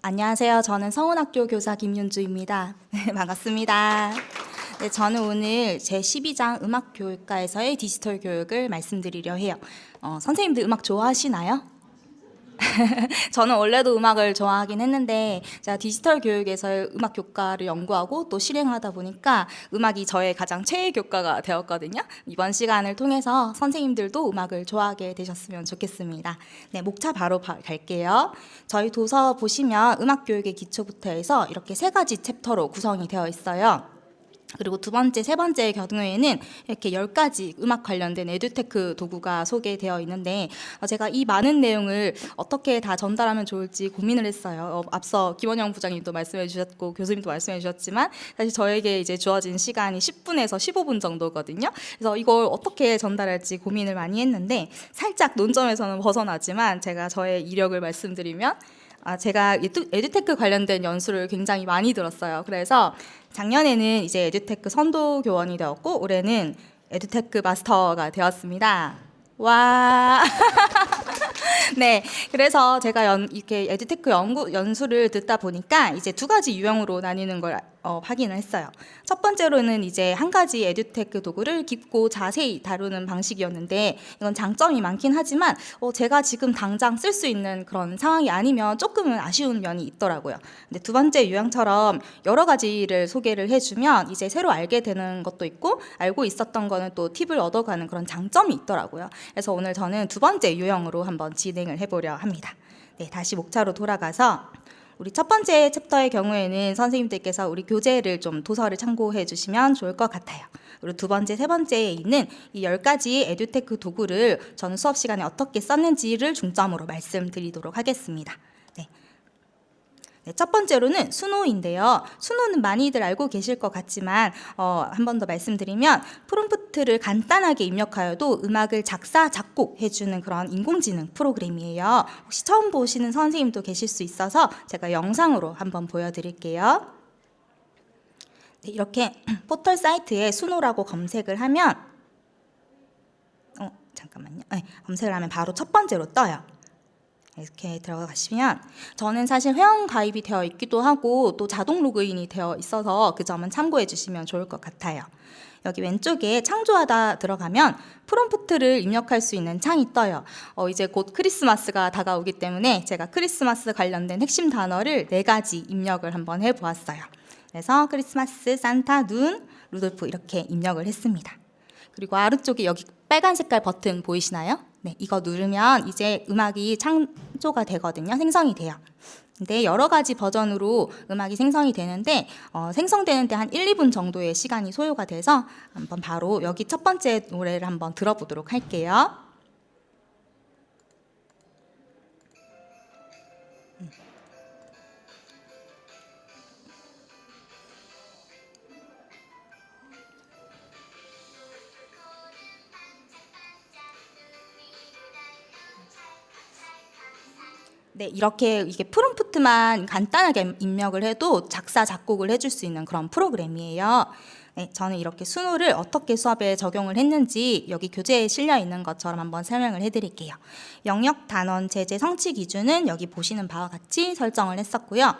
안녕하세요. 저는 서운학교 교사 김윤주입니다. 반갑습니다. 네, 저는 오늘 제12장 음악교육과에서의 디지털 교육을 말씀드리려 해요. 선생님들 음악 좋아하시나요? 저는 원래도 음악을 좋아하긴 했는데 제가 디지털 교육에서의 음악 교과를 연구하고 또 실행하다 보니까 음악이 저의 가장 최애 교과가 되었거든요. 이번 시간을 통해서 선생님들도 음악을 좋아하게 되셨으면 좋겠습니다. 네, 목차 바로 갈게요. 저희 도서 보시면 음악 교육의 기초부터 해서 이렇게 세 가지 챕터로 구성이 되어 있어요. 그리고 두 번째, 세 번째 경우에는 이렇게 10가지 음악 관련된 에듀테크 도구가 소개되어 있는데 제가 이 많은 내용을 어떻게 다 전달하면 좋을지 고민을 했어요. 앞서 김원영 부장님도 말씀해 주셨고 교수님도 말씀해 주셨지만 사실 저에게 이제 주어진 시간이 10분에서 15분 정도거든요. 그래서 이걸 어떻게 전달할지 고민을 많이 했는데 살짝 논점에서는 벗어나지만 제가 저의 이력을 말씀드리면 제가 에듀테크 관련된 연수를 굉장히 많이 들었어요. 그래서 작년에는 이제 에듀테크 선도 교원이 되었고 올해는 에듀테크 마스터가 되었습니다. 와. 네, 그래서 제가 이렇게 에듀테크 연수를 듣다 보니까 이제 두 가지 유형으로 나뉘는 걸 확인을 했어요. 첫 번째로는 이제 한 가지 에듀테크 도구를 깊고 자세히 다루는 방식이었는데 이건 장점이 많긴 하지만 제가 지금 당장 쓸 수 있는 그런 상황이 아니면 조금은 아쉬운 면이 있더라고요. 근데 두 번째 유형처럼 여러 가지를 소개를 해주면 이제 새로 알게 되는 것도 있고 알고 있었던 거는 또 팁을 얻어가는 그런 장점이 있더라고요. 그래서 오늘 저는 두 번째 유형으로 한번 진행을 해보려 합니다. 네, 다시 목차로 돌아가서 우리 첫 번째 챕터의 경우에는 선생님들께서 우리 교재를 좀 도서를 참고해 주시면 좋을 것 같아요. 그리고 두 번째, 세 번째에 있는 이 10가지 에듀테크 도구를 저는 수업 시간에 어떻게 썼는지를 중점으로 말씀드리도록 하겠습니다. 네, 첫 번째로는 수노인데요. 수노는 많이들 알고 계실 것 같지만 한 번 더 말씀드리면 프롬프트를 간단하게 입력하여도 음악을 작사, 작곡해주는 그런 인공지능 프로그램이에요. 혹시 처음 보시는 선생님도 계실 수 있어서 제가 영상으로 한번 보여드릴게요. 네, 이렇게 포털 사이트에 수노라고 검색을 하면 잠깐만요. 네, 검색을 하면 바로 첫 번째로 떠요. 이렇게 들어가시면 저는 사실 회원 가입이 되어 있기도 하고 또 자동 로그인이 되어 있어서 그 점은 참고해 주시면 좋을 것 같아요. 여기 왼쪽에 창조하다 들어가면 프롬프트를 입력할 수 있는 창이 떠요. 이제 곧 크리스마스가 다가오기 때문에 제가 크리스마스 관련된 핵심 단어를 4가지 입력을 한번 해보았어요. 그래서 크리스마스, 산타, 눈, 루돌프 이렇게 입력을 했습니다. 그리고 아래쪽에 여기 빨간 색깔 버튼 보이시나요? 네, 이거 누르면 이제 음악이 창조가 되거든요. 생성이 돼요. 근데 여러 가지 버전으로 음악이 생성이 되는데 생성되는데 한 1, 2분 정도의 시간이 소요가 돼서 한번 바로 여기 첫 번째 노래를 한번 들어보도록 할게요. 네, 이렇게 이게 프롬프트만 간단하게 입력을 해도 작사, 작곡을 해줄 수 있는 그런 프로그램이에요. 네, 저는 이렇게 수노를 어떻게 수업에 적용을 했는지 여기 교재에 실려 있는 것처럼 한번 설명을 해드릴게요. 영역, 단원, 제재, 성취 기준은 여기 보시는 바와 같이 설정을 했었고요.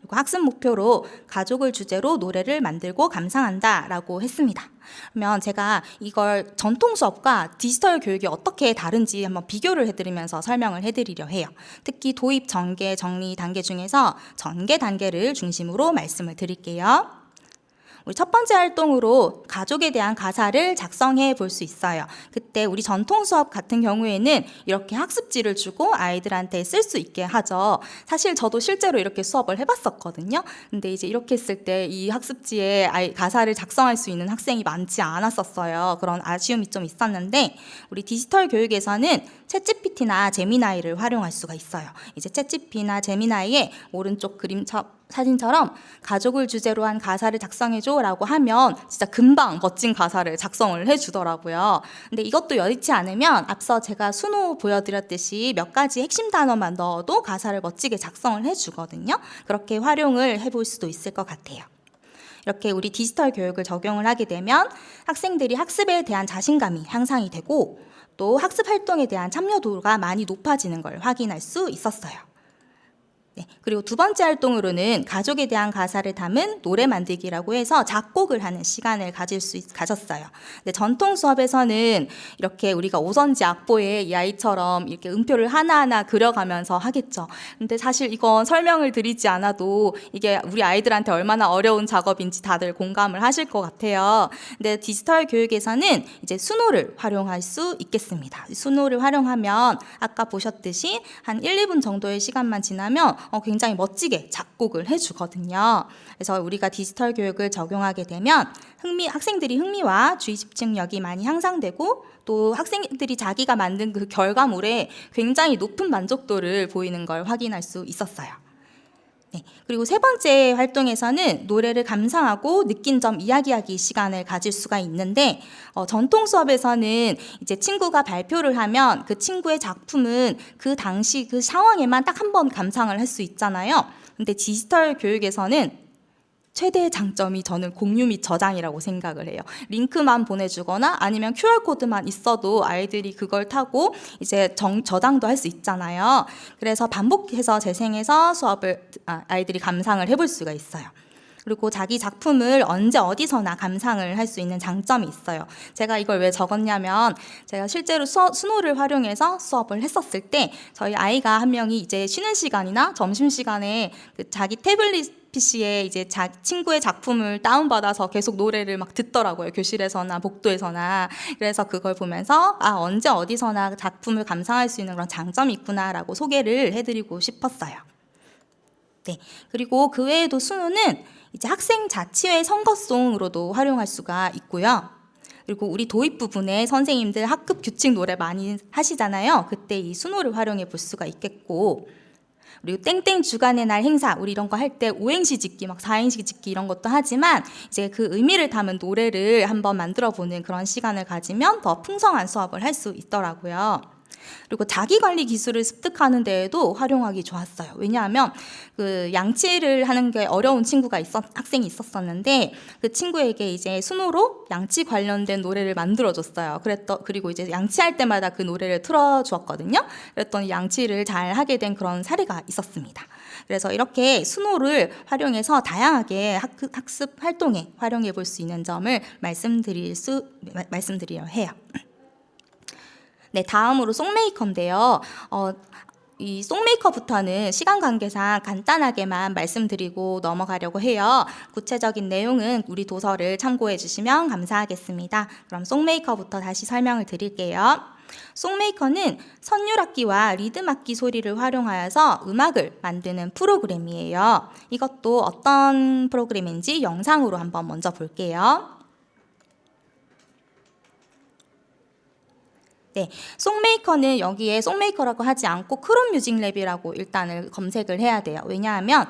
그리고 학습 목표로 가족을 주제로 노래를 만들고 감상한다 라고 했습니다. 그러면 제가 이걸 전통 수업과 디지털 교육이 어떻게 다른지 한번 비교를 해드리면서 설명을 해드리려 해요. 특히 도입, 전개, 정리 단계 중에서 전개 단계를 중심으로 말씀을 드릴게요. 우리 첫 번째 활동으로 가족에 대한 가사를 작성해 볼 수 있어요. 그때 우리 전통 수업 같은 경우에는 이렇게 학습지를 주고 아이들한테 쓸 수 있게 하죠. 사실 저도 실제로 이렇게 수업을 해봤었거든요. 근데 이제 이렇게 했을 때 이 학습지에 가사를 작성할 수 있는 학생이 많지 않았었어요. 그런 아쉬움이 좀 있었는데 우리 디지털 교육에서는 챗GPT나 제미나이를 활용할 수가 있어요. 이제 챗GPT나 제미나이의 오른쪽 사진처럼 가족을 주제로 한 가사를 작성해줘 라고 하면 진짜 금방 멋진 가사를 작성을 해주더라고요. 근데 이것도 여의치 않으면 앞서 제가 수노 보여드렸듯이 몇 가지 핵심 단어만 넣어도 가사를 멋지게 작성을 해주거든요. 그렇게 활용을 해볼 수도 있을 것 같아요. 이렇게 우리 디지털 교육을 적용을 하게 되면 학생들이 학습에 대한 자신감이 향상이 되고 또 학습 활동에 대한 참여도가 많이 높아지는 걸 확인할 수 있었어요. 네, 그리고 두 번째 활동으로는 가족에 대한 가사를 담은 노래 만들기라고 해서 작곡을 하는 시간을 가졌어요. 근데 전통 수업에서는 이렇게 우리가 오선지 악보에 이 아이처럼 이렇게 음표를 하나하나 그려가면서 하겠죠. 근데 사실 이건 설명을 드리지 않아도 이게 우리 아이들한테 얼마나 어려운 작업인지 다들 공감을 하실 것 같아요. 근데 디지털 교육에서는 이제 수노를 활용할 수 있겠습니다. 수노를 활용하면 아까 보셨듯이 한 1, 2분 정도의 시간만 지나면 굉장히 멋지게 작곡을 해주거든요. 그래서 우리가 디지털 교육을 적용하게 되면 학생들이 흥미와 주의 집중력이 많이 향상되고 또 학생들이 자기가 만든 그 결과물에 굉장히 높은 만족도를 보이는 걸 확인할 수 있었어요. 네, 그리고 세 번째 활동에서는 노래를 감상하고 느낀 점 이야기하기 시간을 가질 수가 있는데 전통 수업에서는 이제 친구가 발표를 하면 그 친구의 작품은 그 당시 그 상황에만 딱 한 번 감상을 할 수 있잖아요. 근데 디지털 교육에서는 최대의 장점이 저는 공유 및 저장이라고 생각을 해요. 링크만 보내주거나 아니면 QR코드만 있어도 아이들이 그걸 타고 이제 저장도 할 수 있잖아요. 그래서 반복해서 재생해서 아이들이 감상을 해볼 수가 있어요. 그리고 자기 작품을 언제 어디서나 감상을 할 수 있는 장점이 있어요. 제가 이걸 왜 적었냐면 제가 실제로 수노를 활용해서 수업을 했었을 때 저희 아이가 한 명이 이제 쉬는 시간이나 점심시간에 자기 태블릿 PC에 이제 친구의 작품을 다운받아서 계속 노래를 막 듣더라고요. 교실에서나 복도에서나. 그래서 그걸 보면서 언제 어디서나 작품을 감상할 수 있는 그런 장점이 있구나라고 소개를 해드리고 싶었어요. 네, 그리고 그 외에도 수노는 이제 학생 자치회 선거송으로도 활용할 수가 있고요. 그리고 우리 도입 부분에 선생님들 학급 규칙 노래 많이 하시잖아요. 그때 이 수노를 활용해 볼 수가 있겠고, 그리고 땡땡 주간의 날 행사 우리 이런 거 할 때 오행시 짓기 막 사행시 짓기 이런 것도 하지만 이제 그 의미를 담은 노래를 한번 만들어 보는 그런 시간을 가지면 더 풍성한 수업을 할 수 있더라고요. 그리고 자기관리 기술을 습득하는 데에도 활용하기 좋았어요. 왜냐하면 그 양치를 하는 게 어려운 학생이 있었었는데 그 친구에게 이제 수노로 양치 관련된 노래를 만들어줬어요. 그리고 이제 양치할 때마다 그 노래를 틀어주었거든요. 그랬더니 양치를 잘 하게 된 그런 사례가 있었습니다. 그래서 이렇게 수노를 활용해서 다양하게 학습 활동에 활용해 볼 수 있는 점을 말씀드리려 해요. 네, 다음으로 송메이커인데요. 이 송메이커부터는 시간 관계상 간단하게만 말씀드리고 넘어가려고 해요. 구체적인 내용은 우리 도서를 참고해 주시면 감사하겠습니다. 그럼 송메이커부터 다시 설명을 드릴게요. 송메이커는 선율악기와 리듬악기 소리를 활용하여서 음악을 만드는 프로그램이에요. 이것도 어떤 프로그램인지 영상으로 한번 먼저 볼게요. 네, 송메이커는 여기에 송메이커라고 하지 않고 크롬 뮤직랩이라고 일단은 검색을 해야 돼요. 왜냐하면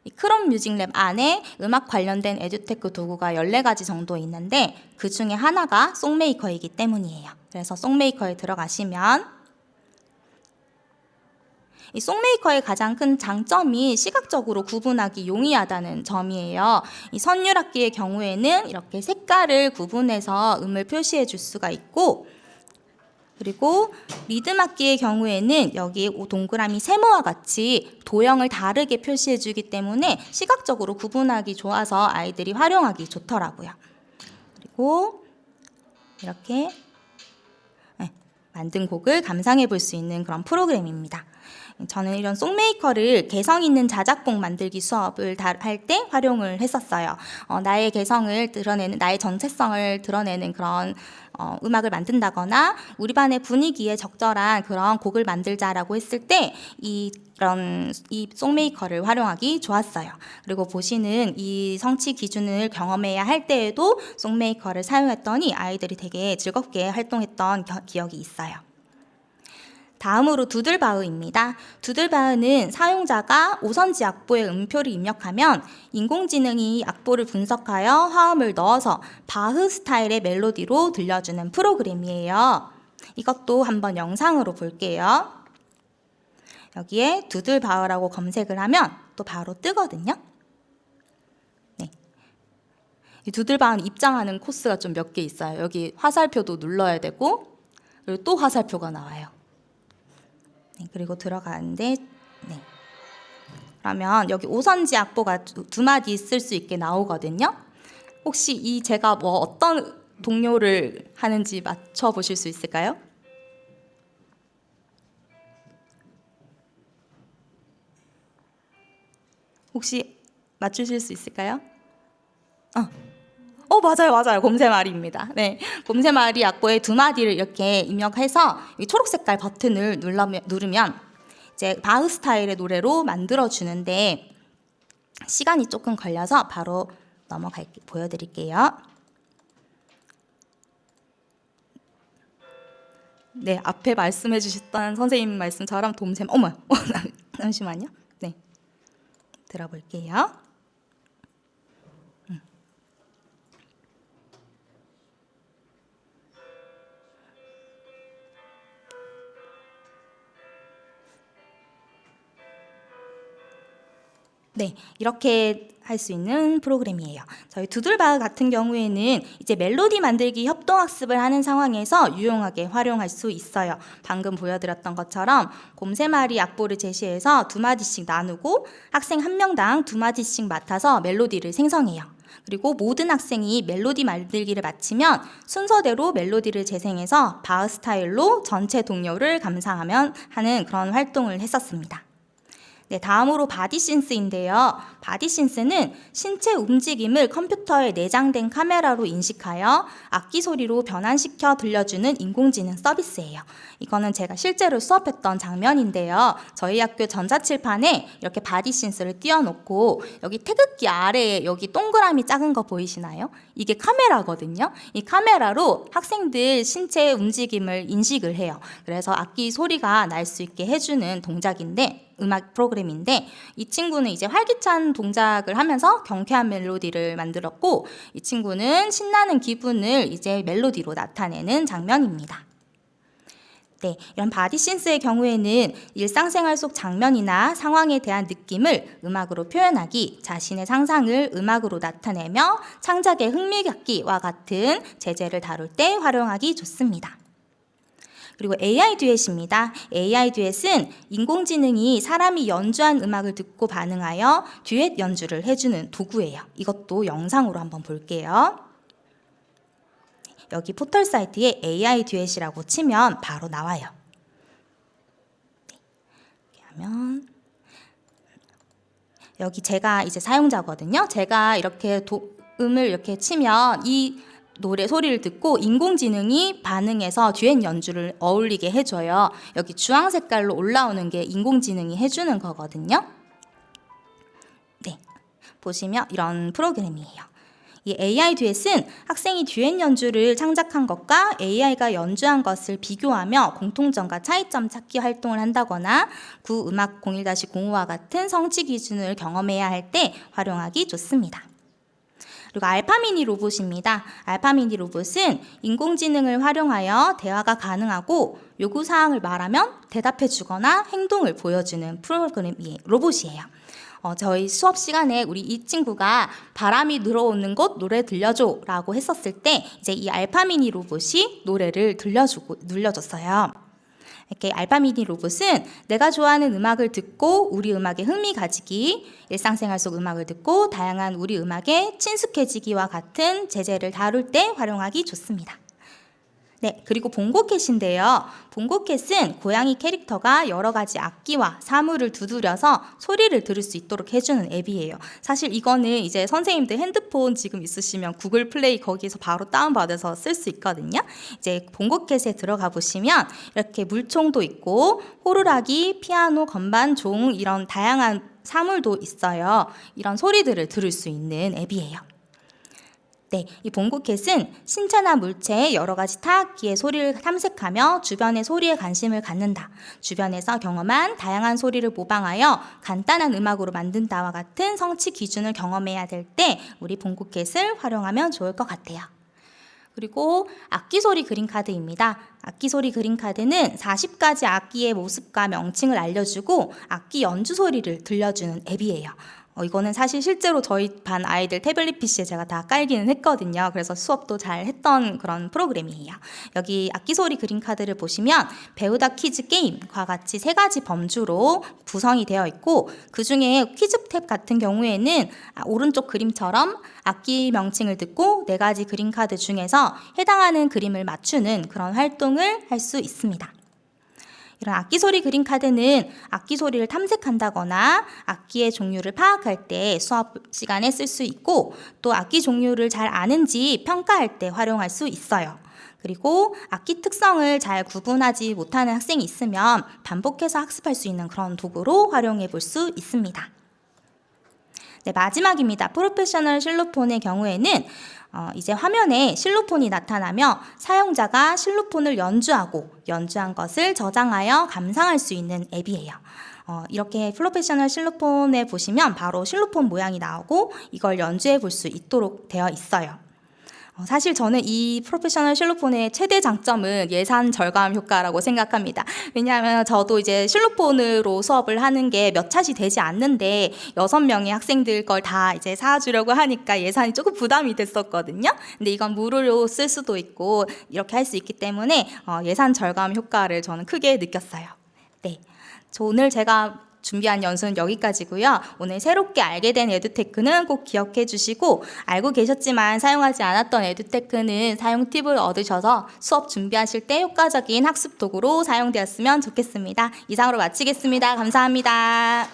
이 크롬 뮤직랩 안에 음악 관련된 에듀테크 도구가 14가지 정도 있는데 그 중에 하나가 송메이커이기 때문이에요. 그래서 송메이커에 들어가시면 이 송메이커의 가장 큰 장점이 시각적으로 구분하기 용이하다는 점이에요. 이 선율악기의 경우에는 이렇게 색깔을 구분해서 음을 표시해 줄 수가 있고, 그리고 리듬악기의 경우에는 여기 동그라미 세모와 같이 도형을 다르게 표시해 주기 때문에 시각적으로 구분하기 좋아서 아이들이 활용하기 좋더라고요. 그리고 이렇게 만든 곡을 감상해 볼 수 있는 그런 프로그램입니다. 저는 이런 송메이커를 개성 있는 자작곡 만들기 수업을 할 때 활용을 했었어요. 나의 개성을 드러내는, 나의 정체성을 드러내는 그런 음악을 만든다거나 우리 반의 분위기에 적절한 그런 곡을 만들자라고 했을 때 이 송메이커를 활용하기 좋았어요. 그리고 보시는 이 성취 기준을 경험해야 할 때에도 송메이커를 사용했더니 아이들이 되게 즐겁게 활동했던 기억이 있어요. 다음으로 두들바흐입니다. 두들바흐는 사용자가 오선지 악보에 음표를 입력하면 인공지능이 악보를 분석하여 화음을 넣어서 바흐 스타일의 멜로디로 들려주는 프로그램이에요. 이것도 한번 영상으로 볼게요. 여기에 두들바흐라고 검색을 하면 또 바로 뜨거든요. 네. 이 두들바흐는 입장하는 코스가 좀 몇 개 있어요. 여기 화살표도 눌러야 되고, 그리고 또 화살표가 나와요. 네, 그리고 들어가는데, 네. 그러면 여기 오선지 악보가 두 마디 쓸 수 있게 나오거든요. 혹시 이 제가 뭐 어떤 동요를 하는지 맞춰보실 수 있을까요? 혹시 맞추실 수 있을까요? 맞아요. 곰새마리입니다. 네, 곰새마리 악보의 두 마디를 이렇게 입력해서 이 초록 색깔 버튼을 누르면 이제 바흐 스타일의 노래로 만들어 주는데 시간이 조금 걸려서 바로 보여드릴게요. 네, 앞에 말씀해 주셨던 선생님 말씀처럼 잠시만요. 네, 들어볼게요. 네, 이렇게 할 수 있는 프로그램이에요. 저희 두들바흐 같은 경우에는 이제 멜로디 만들기 협동학습을 하는 상황에서 유용하게 활용할 수 있어요. 방금 보여드렸던 것처럼 곰새마리 악보를 제시해서 두 마디씩 나누고 학생 한 명당 두 마디씩 맡아서 멜로디를 생성해요. 그리고 모든 학생이 멜로디 만들기를 마치면 순서대로 멜로디를 재생해서 바흐 스타일로 전체 동요를 감상하면 하는 그런 활동을 했었습니다. 네, 다음으로 바디신스인데요. 바디신스는 신체 움직임을 컴퓨터에 내장된 카메라로 인식하여 악기 소리로 변환시켜 들려주는 인공지능 서비스예요. 이거는 제가 실제로 수업했던 장면인데요. 저희 학교 전자칠판에 이렇게 바디신스를 띄워놓고 여기 태극기 아래에 여기 동그라미 작은 거 보이시나요? 이게 카메라거든요. 이 카메라로 학생들 신체 움직임을 인식을 해요. 그래서 악기 소리가 날 수 있게 해주는 동작인데 음악 프로그램인데 이 친구는 이제 활기찬 동작을 하면서 경쾌한 멜로디를 만들었고 이 친구는 신나는 기분을 이제 멜로디로 나타내는 장면입니다. 네, 이런 바디신스의 경우에는 일상생활 속 장면이나 상황에 대한 느낌을 음악으로 표현하기, 자신의 상상을 음악으로 나타내며 창작의 흥미갖기와 같은 재재를 다룰 때 활용하기 좋습니다. 그리고 AI 듀엣입니다. AI 듀엣은 인공지능이 사람이 연주한 음악을 듣고 반응하여 듀엣 연주를 해주는 도구예요. 이것도 영상으로 한번 볼게요. 여기 포털 사이트에 AI 듀엣이라고 치면 바로 나와요. 이렇게 하면 여기 제가 이제 사용자거든요. 제가 이렇게 음을 이렇게 치면 이 노래 소리를 듣고 인공지능이 반응해서 듀엣 연주를 어울리게 해줘요. 여기 주황 색깔로 올라오는 게 인공지능이 해주는 거거든요. 네, 보시면 이런 프로그램이에요. 이 AI 듀엣은 학생이 듀엣 연주를 창작한 것과 AI가 연주한 것을 비교하며 공통점과 차이점 찾기 활동을 한다거나 구음악 01-05와 같은 성취 기준을 경험해야 할 때 활용하기 좋습니다. 그리고 알파미니 로봇입니다. 알파미니 로봇은 인공지능을 활용하여 대화가 가능하고 요구사항을 말하면 대답해 주거나 행동을 보여주는 로봇이에요. 저희 수업 시간에 우리 이 친구가 바람이 들어오는 곳 노래 들려줘 라고 했었을 때 이제 이 알파미니 로봇이 노래를 들려줬어요. 이렇게 알파미니 로봇은 내가 좋아하는 음악을 듣고 우리 음악에 흥미 가지기, 일상생활 속 음악을 듣고 다양한 우리 음악에 친숙해지기와 같은 재재를 다룰 때 활용하기 좋습니다. 네, 그리고 봉고캣인데요. 봉고캣은 고양이 캐릭터가 여러 가지 악기와 사물을 두드려서 소리를 들을 수 있도록 해주는 앱이에요. 사실 이거는 이제 선생님들 핸드폰 지금 있으시면 구글 플레이 거기서 바로 다운받아서 쓸 수 있거든요. 이제 봉고캣에 들어가 보시면 이렇게 물총도 있고 호루라기, 피아노, 건반, 종 이런 다양한 사물도 있어요. 이런 소리들을 들을 수 있는 앱이에요. 네, 이 봉고캣은 신체나 물체의 여러 가지 타악기의 소리를 탐색하며 주변의 소리에 관심을 갖는다. 주변에서 경험한 다양한 소리를 모방하여 간단한 음악으로 만든다와 같은 성취 기준을 경험해야 될 때 우리 봉고캣을 활용하면 좋을 것 같아요. 그리고 악기소리 그림카드입니다. 악기소리 그림카드는 40가지 악기의 모습과 명칭을 알려주고 악기 연주 소리를 들려주는 앱이에요. 이거는 사실 실제로 저희 반 아이들 태블릿 PC에 제가 다 깔기는 했거든요. 그래서 수업도 잘 했던 그런 프로그램이에요. 여기 악기소리 그림카드를 보시면 배우다 퀴즈 게임과 같이 3가지 범주로 구성이 되어 있고, 그 중에 퀴즈 탭 같은 경우에는 오른쪽 그림처럼 악기 명칭을 듣고 4가지 그림카드 중에서 해당하는 그림을 맞추는 그런 활동을 할 수 있습니다. 이런 악기소리 그림카드는 악기소리를 탐색한다거나 악기의 종류를 파악할 때 수업 시간에 쓸 수 있고, 또 악기 종류를 잘 아는지 평가할 때 활용할 수 있어요. 그리고 악기 특성을 잘 구분하지 못하는 학생이 있으면 반복해서 학습할 수 있는 그런 도구로 활용해 볼 수 있습니다. 네, 마지막입니다. 프로페셔널 실로폰의 경우에는 이제 화면에 실로폰이 나타나며 사용자가 실로폰을 연주한 것을 저장하여 감상할 수 있는 앱이에요. 이렇게 프로페셔널 실로폰에 보시면 바로 실로폰 모양이 나오고 이걸 연주해 볼 수 있도록 되어 있어요. 사실 저는 이 프로페셔널 실로폰의 최대 장점은 예산 절감 효과라고 생각합니다. 왜냐하면 저도 이제 실로폰으로 수업을 하는 게 몇 차시 되지 않는데 6명의 학생들 걸 다 이제 사주려고 하니까 예산이 조금 부담이 됐었거든요. 근데 이건 무료로 쓸 수도 있고 이렇게 할 수 있기 때문에 예산 절감 효과를 저는 크게 느꼈어요. 네, 오늘 제가 준비한 연수는 여기까지고요. 오늘 새롭게 알게 된 에듀테크는 꼭 기억해 주시고, 알고 계셨지만 사용하지 않았던 에듀테크는 사용 팁을 얻으셔서 수업 준비하실 때 효과적인 학습 도구로 사용되었으면 좋겠습니다. 이상으로 마치겠습니다. 감사합니다.